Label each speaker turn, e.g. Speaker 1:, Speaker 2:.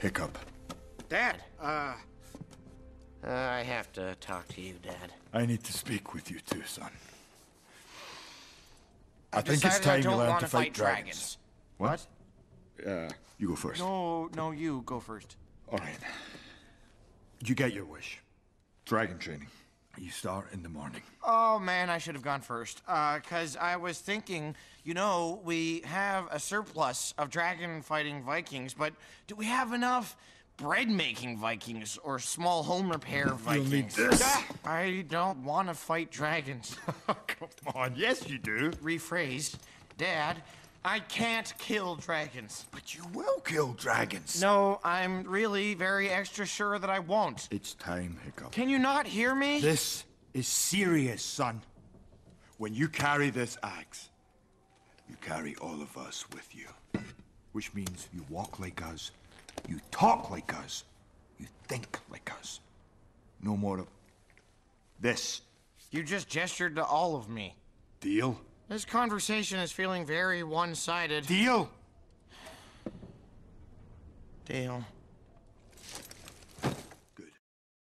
Speaker 1: Hiccup.
Speaker 2: Dad, I have to talk to you, Dad.
Speaker 1: I need to speak with you too, son. I think it's
Speaker 2: decided
Speaker 1: time
Speaker 2: I
Speaker 1: you
Speaker 2: don't
Speaker 1: learn
Speaker 2: want
Speaker 1: to fight dragons. What? You go first.
Speaker 3: No, you go first.
Speaker 1: All right. You get your wish. Dragon training. You start in the morning.
Speaker 3: Oh, man, I should have gone first. 'Cause I was thinking, you know, we have a surplus of dragon-fighting Vikings, but do we have enough bread-making Vikings or small home repair Vikings?
Speaker 1: You'll need this.
Speaker 3: I don't want to fight dragons.
Speaker 1: Come on, yes you do.
Speaker 3: Rephrased, Dad, I can't kill dragons.
Speaker 1: But you will kill dragons.
Speaker 3: No, I'm really very extra sure that I won't.
Speaker 1: It's time, Hiccup.
Speaker 3: Can you not hear me?
Speaker 1: This is serious, son. When you carry this axe, you carry all of us with you. Which means you walk like us, you talk like us, you think like us. No more of this.
Speaker 3: You just gestured to all of me.
Speaker 1: Deal?
Speaker 3: This conversation is feeling very one-sided.
Speaker 1: Deal?
Speaker 3: Deal.